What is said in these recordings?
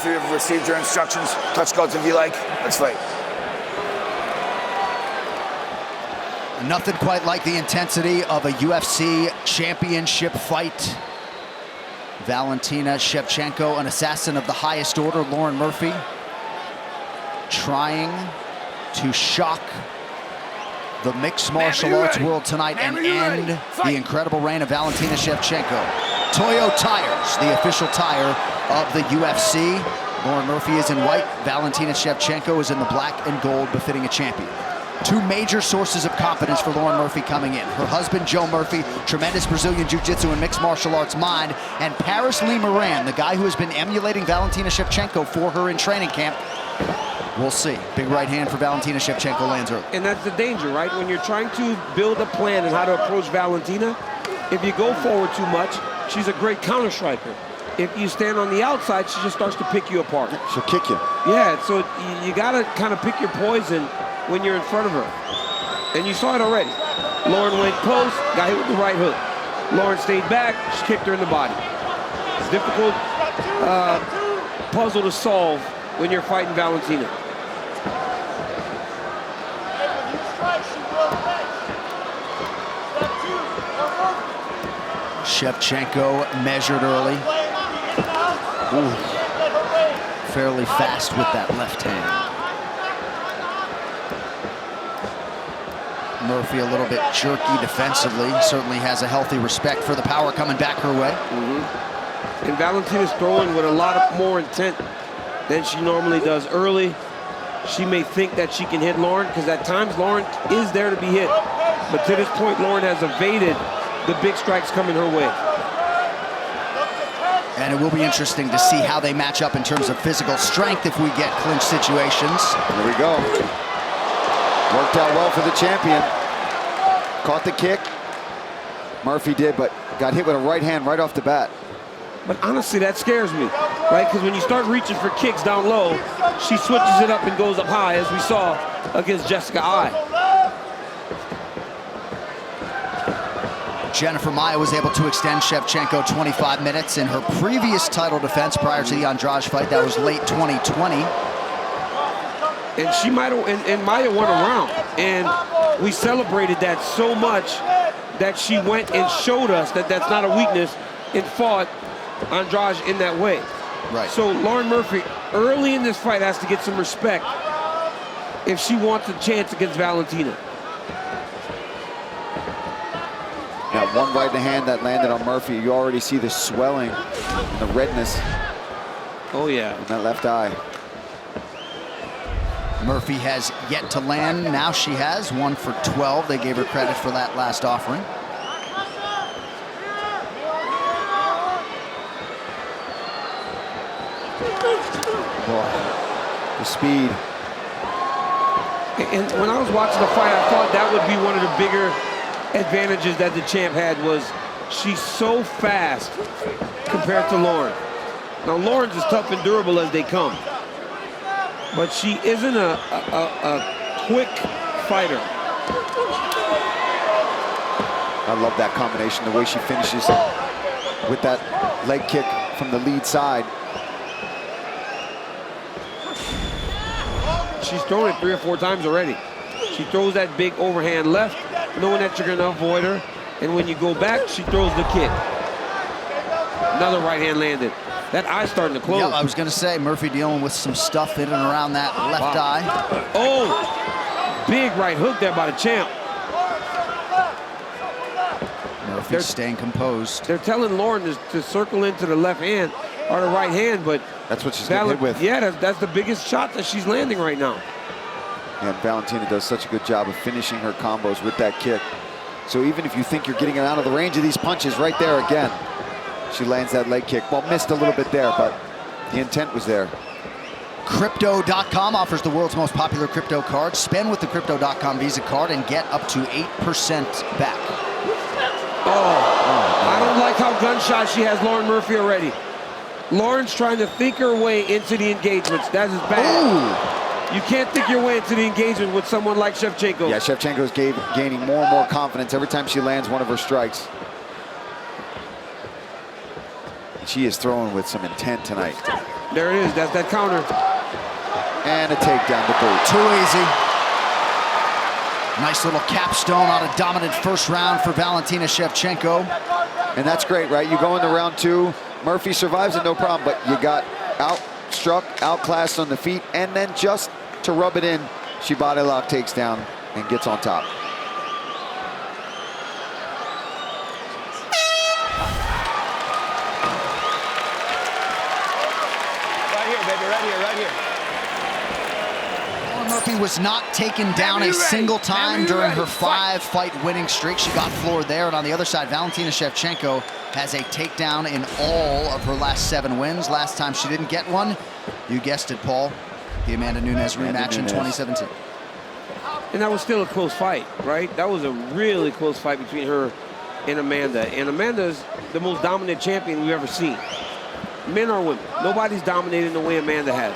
Both of you have received your instructions. Touch goes if you like. Let's fight. Nothing quite like the intensity of a UFC championship fight. Valentina Shevchenko, an assassin of the highest order, Lauren Murphy, trying to shock the mixed martial arts world tonight and end the incredible reign of Valentina Shevchenko. Toyo Tires, the official tire of the UFC. Lauren Murphy is in white. Valentina Shevchenko is in the black and gold, befitting a champion. Two major sources of confidence for Lauren Murphy coming in. Her husband, Joe Murphy, tremendous Brazilian Jiu-Jitsu and mixed martial arts mind, and Paris Lee Moran, the guy who has been emulating Valentina Shevchenko for her in training camp. We'll see. Big right hand for Valentina Shevchenko lands early. And that's the danger, right? When you're trying to build a plan on how to approach Valentina, if you go forward too much, she's a great counter striker. If you stand on the outside, she just starts to pick you apart. She'll kick you. Yeah, so you gotta kind of pick your poison when you're in front of her. And you saw it already. Lauren went post, got hit with the right hook. Lauren stayed back, she kicked her in the body. It's a difficult puzzle to solve when you're fighting Valentina. Shevchenko measured early. Ooh. Fairly fast with that left hand. Murphy a little bit jerky defensively. Certainly has a healthy respect for the power coming back her way. And Valentina's throwing with a lot more intent than she normally does early. She may think that she can hit Lauren, because at times Lauren is there to be hit. But to this point, Lauren has evaded the big strikes coming her way. And it will be interesting to see how they match up in terms of physical strength if we get clinch situations. There we go. Worked out well for the champion. Caught the kick. Murphy did, but got hit with a right hand right off the bat. But honestly, that scares me, right? Because when you start reaching for kicks down low, she switches it up and goes up high, as we saw against Jessica Ai. Jennifer Maia was able to extend Shevchenko 25 minutes in her previous title defense prior to the Andrade fight. That was late 2020. And she might have, and Maia won a round. And we celebrated that so much that she went and showed us that that's not a weakness and fought Andrade in that way. Right. So Lauren Murphy, early in this fight, has to get some respect if she wants a chance against Valentina. Got one right in the hand that landed on Murphy. You already see the swelling and the redness. Oh, yeah. In that left eye. Murphy has yet to land. Now she has, 1 for 12. They gave her credit for that last offering. Oh, the speed. And when I was watching the fight, I thought that would be one of the bigger advantages that the champ had, was she's so fast compared to Lauren. Now, Lauren's as tough and durable as they come, but she isn't a quick fighter. I love that combination, the way she finishes with that leg kick from the lead side. She's thrown it 3 or 4 times already. She throws that big overhand left, knowing that you're gonna avoid her. And when you go back, she throws the kick. Another right hand landed. That eye's starting to close. Yeah, I was gonna say, Murphy dealing with some stuff in and around that left eye. Oh, big right hook there by the champ. Murphy's staying composed. They're telling Lauren to circle into the left hand or the right hand, but that's what she's getting hit with. Yeah, that's the biggest shot that she's landing right now. And Valentina does such a good job of finishing her combos with that kick. So even if you think you're getting out of the range of these punches, right there again, she lands that leg kick. Well, missed a little bit there, but the intent was there. Crypto.com offers the world's most popular crypto card. Spend with the Crypto.com Visa card and get up to 8% back. I don't like how gunshot she has Lauren Murphy already. Lauren's trying to think her way into the engagements. That is bad. Ooh. You can't think your way into the engagement with someone like Shevchenko. Yeah, Shevchenko's gaining more and more confidence every time she lands one of her strikes. she is throwing with some intent tonight. There it is. That's that counter. And a takedown to boot. Too easy. Nice little capstone on a dominant first round for Valentina Shevchenko. And that's great, right? You go into round 2, Murphy survives it, no problem, but you got outstruck, outclassed on the feet, and then just to rub it in, she body lock, takes down, and gets on top. Right here, baby, right here, right here. Murphy was not taken down a single time during her 5-fight winning streak. She got floored there. And on the other side, Valentina Shevchenko has a takedown in all of her last 7 wins. Last time she didn't get one, you guessed it, Paul, the Amanda Nunes rematch in 2017. And that was still a close fight, right? That was a really close fight between her and Amanda. And Amanda's the most dominant champion we've ever seen. Men or women, nobody's dominating the way Amanda has.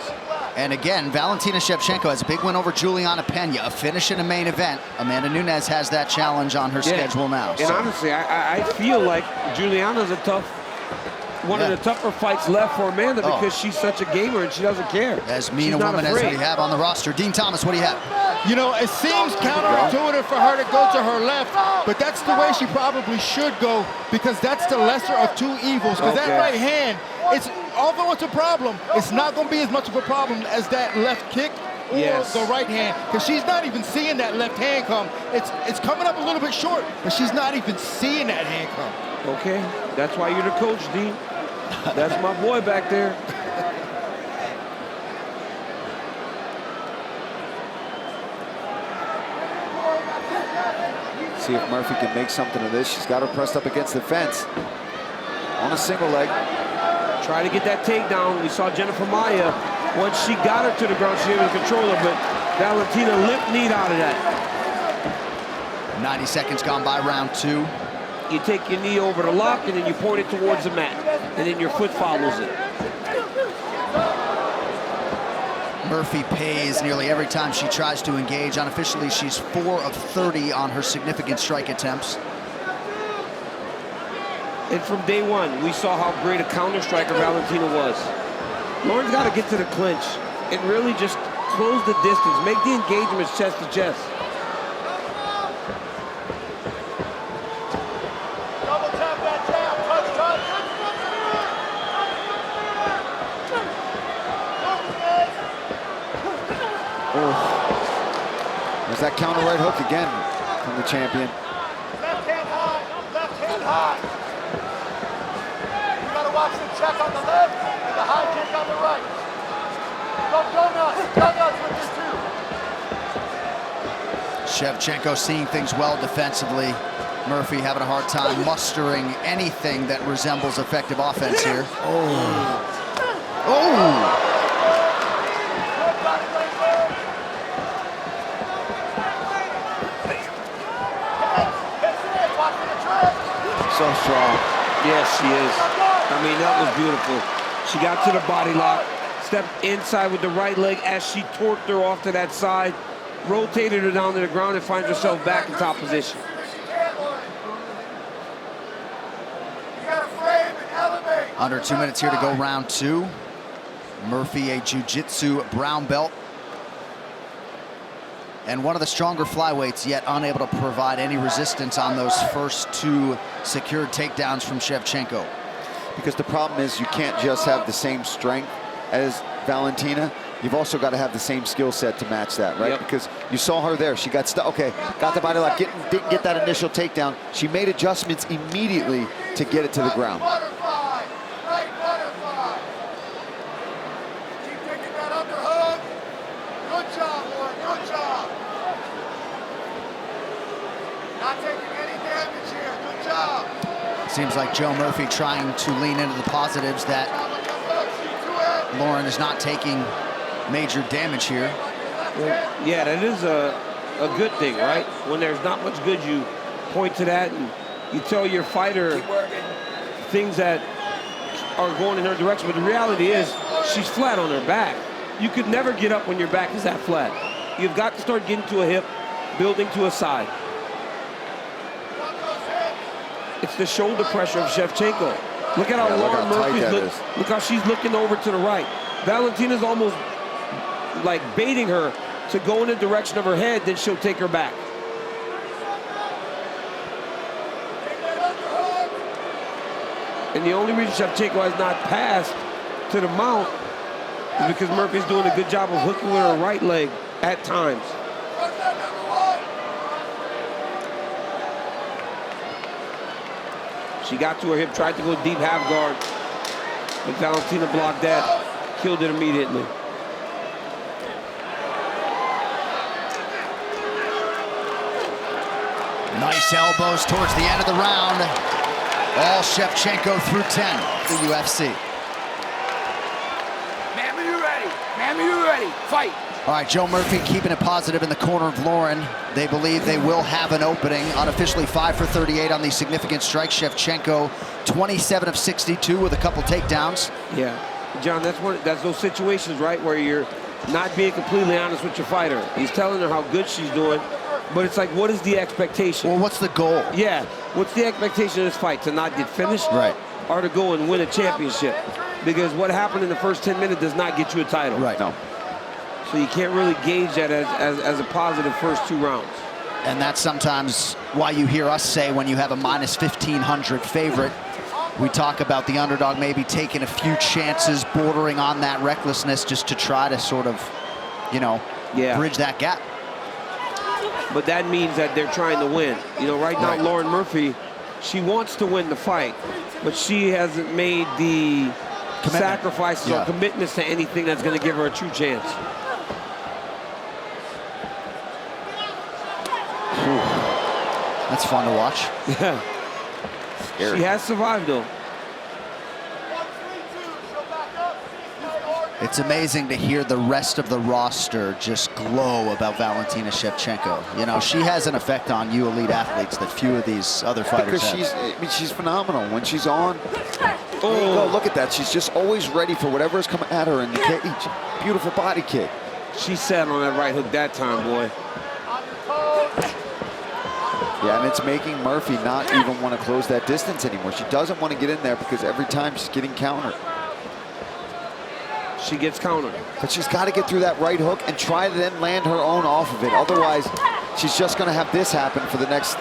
And again, Valentina Shevchenko has a big win over Juliana Pena, a finish in a main event. Amanda Nunes has that challenge on her schedule now. And honestly, I feel like Juliana's one of the tougher fights left for Amanda because she's such a gamer and she doesn't care. As mean a woman as we have on the roster. Dean Thomas, what do you have? You know, it seems counterintuitive for her to go to her left, but that's the way she probably should go because that's the lesser of two evils. Because that right hand, although it's a problem, it's not going to be as much of a problem as that left kick or the right hand, because she's not even seeing that left hand come. It's coming up a little bit short, but she's not even seeing that hand come. Okay, that's why you're the coach, Dean. That's my boy back there. See if Murphy can make something of this. She's got her pressed up against the fence on a single leg. Try to get that takedown. We saw Jennifer Maia. Once she got her to the ground, she was able to control her, but Valentina limped knee out of that. 90 seconds gone by round 2. You take your knee over the lock, and then you point it towards the mat, and then your foot follows it. Murphy pays nearly every time she tries to engage. Unofficially, she's 4 of 30 on her significant strike attempts. And from day one, we saw how great a counter striker Valentina was. Lauren's got to get to the clinch and really just close the distance, make the engagements chest to chest. Double tap that jab, touch, touch. There's that counter right hook again from the champion. Left hand high, left hand high. You gotta watch the check on the left and the high kick on the right. Go nuts with this too. Shevchenko seeing things well defensively. Murphy having a hard time mustering anything that resembles effective offense here. So strong. Yes, she is. I mean, that was beautiful. She got to the body lock, stepped inside with the right leg as she torqued her off to that side, rotated her down to the ground, and finds herself back in top position. Under 2 minutes here to go round 2. Murphy, a jiu-jitsu brown belt. And one of the stronger flyweights, yet unable to provide any resistance on those first 2 secured takedowns from Shevchenko. Because the problem is you can't just have the same strength as Valentina. You've also got to have the same skill set to match that, right? Yep. Because you saw her there. She got stuck. Okay, got the body lock. Didn't get that initial takedown. She made adjustments immediately to get it to the ground. Butterfly, right butterfly. Keep taking that underhook. Good job, Lauren, good job. Not taking any damage here, good job. Seems like Joe Murphy trying to lean into the positives that Lauren is not taking major damage here. Well, yeah, that is a good thing, right? When there's not much good, you point to that and you tell your fighter things that are going in her direction. But the reality is she's flat on her back. You could never get up when your back is that flat. You've got to start getting to a hip, building to a side. It's the shoulder pressure of Shevchenko. Look at how Lauren Murphy's look look how she's looking over to the right. Valentina's almost like baiting her to go in the direction of her head, then she'll take her back. And the only reason Shevchenko has not passed to the mount is because Murphy's doing a good job of hooking with her right leg at times. She got to her hip, tried to go deep half guard, but Valentina blocked that, killed it immediately. Nice elbows towards the end of the round. All Shevchenko through 10, the UFC. Ma'am, are you ready? Ma'am, are you ready? Fight. All right, Joe Murphy keeping it positive in the corner of Lauren. They believe they will have an opening. Unofficially 5 for 38 on the significant strike. Shevchenko 27 of 62 with a couple takedowns. Yeah, John, that's those situations, right, where you're not being completely honest with your fighter. He's telling her how good she's doing, but it's like, what is the expectation? Well, what's the goal? Yeah, what's the expectation of this fight? To not get finished? Right. Or to go and win a championship? Because what happened in the first 10 minutes does not get you a title. Right. No. So you can't really gauge that as a positive first 2 rounds. And that's sometimes why you hear us say when you have a minus 1,500 favorite, we talk about the underdog maybe taking a few chances, bordering on that recklessness just to try to sort of, you know, bridge that gap. But that means that they're trying to win. You know, right now, Lauren Murphy, she wants to win the fight, but she hasn't made the sacrifices or commitments to anything that's going to give her a true chance. That's fun to watch. Yeah. She has survived, though. It's amazing to hear the rest of the roster just glow about Valentina Shevchenko. You know, she has an effect on you elite athletes that few of these other fighters have. She's phenomenal. When she's on, there you go, look at that. She's just always ready for whatever is coming at her in the cage. Beautiful body kick. She sat on that right hook that time, boy. Yeah, and it's making Murphy not even want to close that distance anymore. She doesn't want to get in there because every time she's getting countered. She gets countered. But she's got to get through that right hook and try to then land her own off of it. Otherwise, she's just going to have this happen for the next,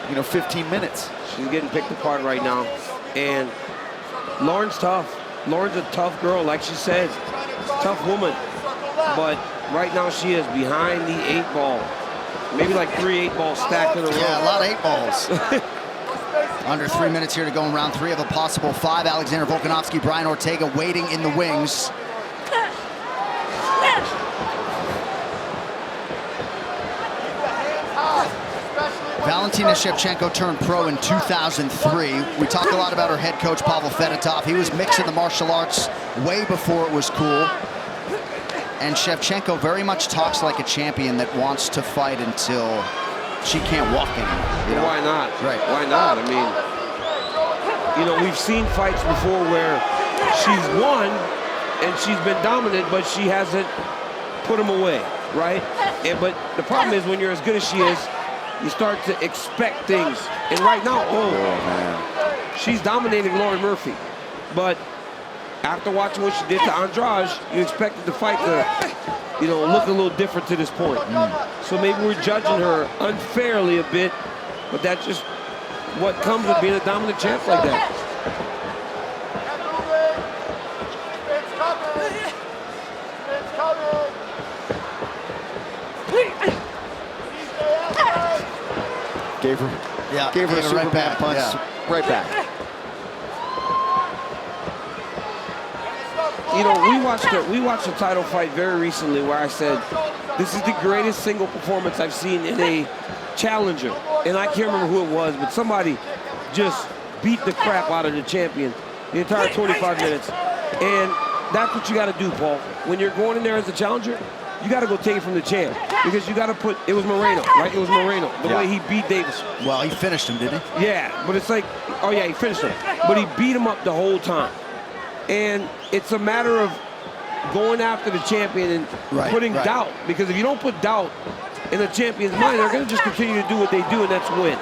15 minutes. She's getting picked apart right now. And Lauren's tough. Lauren's a tough girl, like she says. Tough woman. But right now she is behind the 8 ball. Maybe like 3 8-balls stacked in a row. Yeah, a lot of 8 balls. Under 3 minutes here to go in round 3 of a possible 5. Alexander Volkanovski, Brian Ortega waiting in the wings. Valentina Shevchenko turned pro in 2003. We talk a lot about her head coach, Pavel Fedotov. He was mixing the martial arts way before it was cool. And Shevchenko very much talks like a champion that wants to fight until she can't walk anymore. You know? Why not? Right. Why not? I mean, we've seen fights before where she's won and she's been dominant, but she hasn't put them away, right? But the problem is when you're as good as she is, you start to expect things. And right now, man, she's dominating Lauren Murphy. But after watching what she did to Andrade, you expected the fight to, look a little different to this point. So maybe we're judging her unfairly a bit, but that's just what comes with being a dominant champ like that. Gave her a Superman punch right back. We watched a title fight very recently where I said, this is the greatest single performance I've seen in a challenger. And I can't remember who it was, but somebody just beat the crap out of the champion the entire 25 minutes. And that's what you got to do, Paul. When you're going in there as a challenger, you got to go take it from the champ because you got to put, it was Moreno, right? It was Moreno, the way he beat Davis. Well, he finished him, didn't he? Yeah, but it's like, oh yeah, he finished him. But he beat him up the whole time. And it's a matter of going after the champion and putting doubt. Because if you don't put doubt in the champion's mind, they're going to just continue to do what they do, and that's win.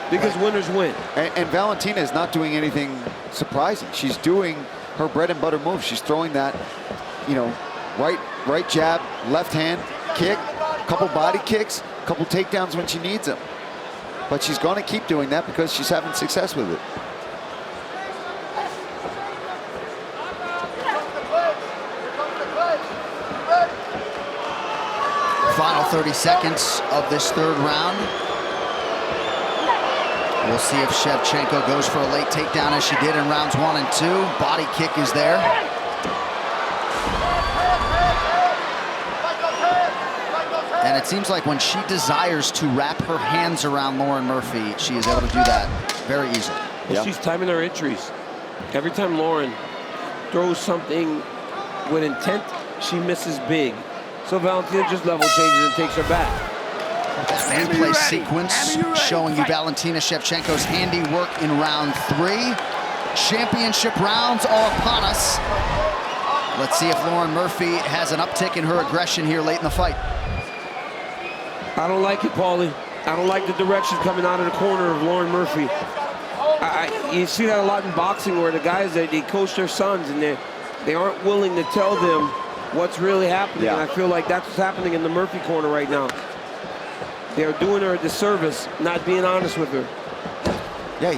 because winners win. And Valentina is not doing anything surprising. She's doing her bread and butter move. She's throwing that, you know, right jab, left hand, kick, couple body kicks, couple takedowns when she needs them. But she's going to keep doing that because she's having success with it. Final 30 seconds of this third round. We'll see if Shevchenko goes for a late takedown as she did in rounds 1 and 2. Body kick is there. And it seems like when she desires to wrap her hands around Lauren Murphy, she is able to do that very easily. Well, she's timing her entries. Every time Lauren throws something with intent, she misses big. So Valentina just level changes and takes her back. That replay sequence showing you Valentina Shevchenko's handiwork in round 3. Championship rounds are upon us. Let's see if Lauren Murphy has an uptick in her aggression here late in the fight. I don't like it, Paulie. I don't like the direction coming out of the corner of Lauren Murphy. You see that a lot in boxing where the guys, they coach their sons and they aren't willing to tell them what's really happening. Yeah. And I feel like that's what's happening in the Murphy corner right now. They're doing her a disservice, not being honest with her. Yeah,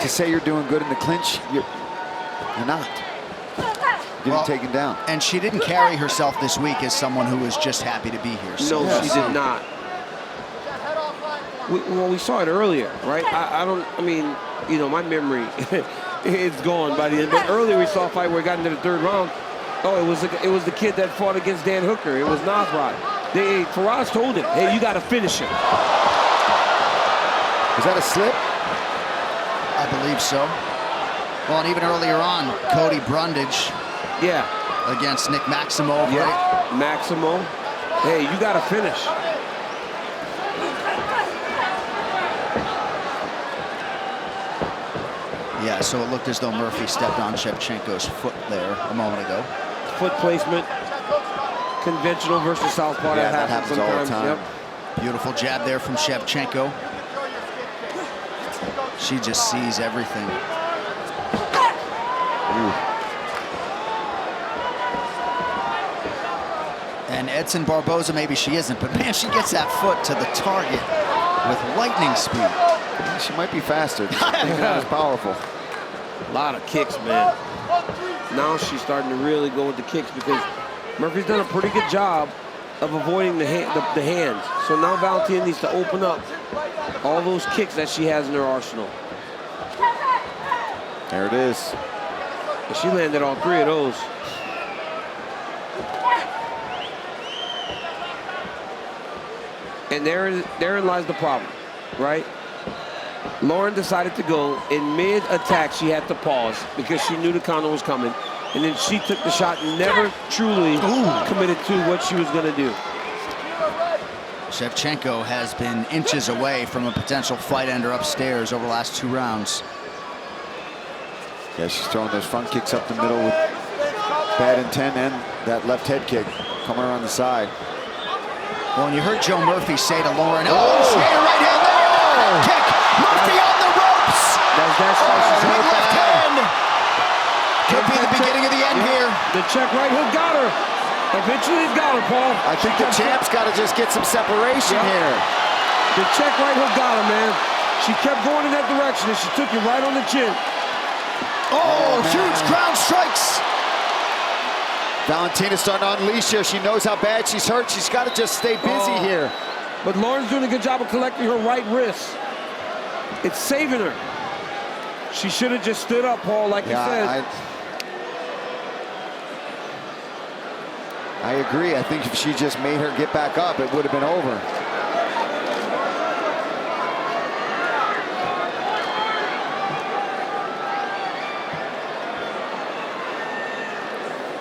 to say you're doing good in the clinch, you're not. Getting taken down. And she didn't carry herself this week as someone who was just happy to be here. So no, she did not. We saw it earlier, right? I mean, you know, my memory is gone by the end. But earlier we saw a fight where it got into the third round. Oh, it was the kid that fought against Dan Hooker. It was Nasrat. Faraz told him, hey, you got to finish him. Was that a slip? I believe so. Well, and even earlier on, Cody Brundage. Yeah. Against Nick Maximo, yeah. right? Maximo. Hey, you got to finish. Yeah, so it looked as though Murphy stepped on Shevchenko's foot there a moment ago. Foot placement. Conventional versus southpaw. Yeah, that happens all the sometimes. time. Yep. Beautiful jab there from Shevchenko. She just sees everything. Ooh. And Edson Barboza, maybe she isn't, but man, she gets that foot to the target with lightning speed. She might be faster. She's not as powerful. A lot of kicks, man. Now she's starting to really go with the kicks because Murphy's done a pretty good job of avoiding the hands. So now Valentina needs to open up all those kicks that she has in her arsenal. There it is. And she landed all 3 of those. And therein lies the problem, right? Lauren decided to go in mid-attack. She had to pause because she knew the counter was coming. And then she took the shot and never truly committed to what she was going to do. Shevchenko has been inches away from a potential fight ender upstairs over the last 2 rounds. Yeah, she's throwing those front kicks up the middle with bad intent and that left head kick coming around the side. Well, and you heard Joe Murphy say to Lauren, she hit a right hand there. Kick. Murphy on the ropes. Left hand. Could be the beginning of the end here. The check right hook got her. Eventually it's got her, Paul. I think the champ's got to just get some separation here. The check right hook got her, man. She kept going in that direction and she took it right on the chin. Oh, huge ground strikes. Valentina's starting to unleash here. She knows how bad she's hurt. She's got to just stay busy here. But Lauren's doing a good job of collecting her right wrist. It's saving her. She should have just stood up, Paul, like you said. I agree. I think if she just made her get back up, it would have been over.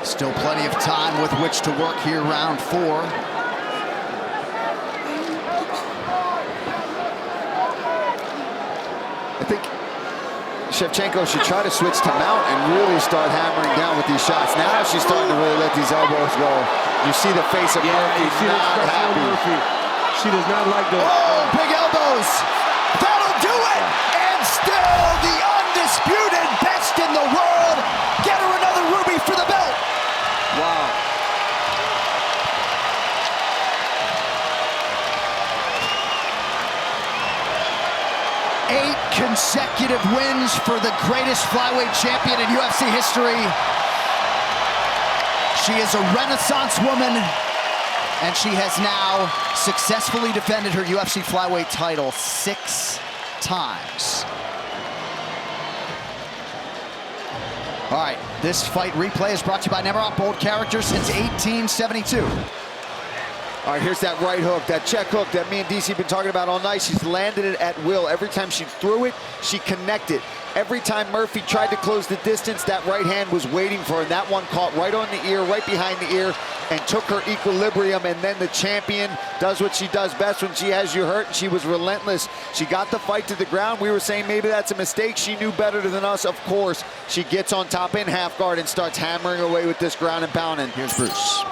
Still plenty of time with which to work here, round 4. I think Shevchenko should try to switch to mount and really start hammering down with these shots. Now she's starting to really let these elbows go. You see the face of Murphy, you see not happy. Murphy. She does not like those. Oh, big elbows. That'll do it! And still the undisputed best in the world. Get her another ruby for the belt. Wow. Eight consecutive wins for the greatest flyweight champion in UFC history. She is a Renaissance woman, and she has now successfully defended her UFC flyweight title 6 times. All right, this fight replay is brought to you by Never Bold Character since 1872. All right, here's that right hook, that check hook that me and DC have been talking about all night. She's landed it at will. Every time she threw it, she connected. Every time Murphy tried to close the distance, that right hand was waiting for her, and that one caught right on the ear, right behind the ear, and took her equilibrium. And then the champion does what she does best when she has you hurt, and she was relentless. She got the fight to the ground. We were saying maybe that's a mistake. She knew better than us, of course. She gets on top in half guard and starts hammering away with this ground and pounding. Here's Bruce.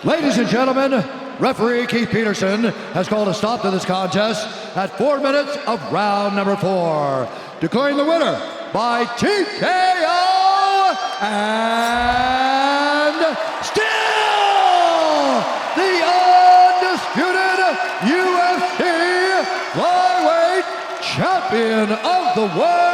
Ladies and gentlemen, referee Keith Peterson has called a stop to this contest at 4 minutes of round number 4. Declaring the winner by TKO and still the undisputed UFC flyweight champion of the world,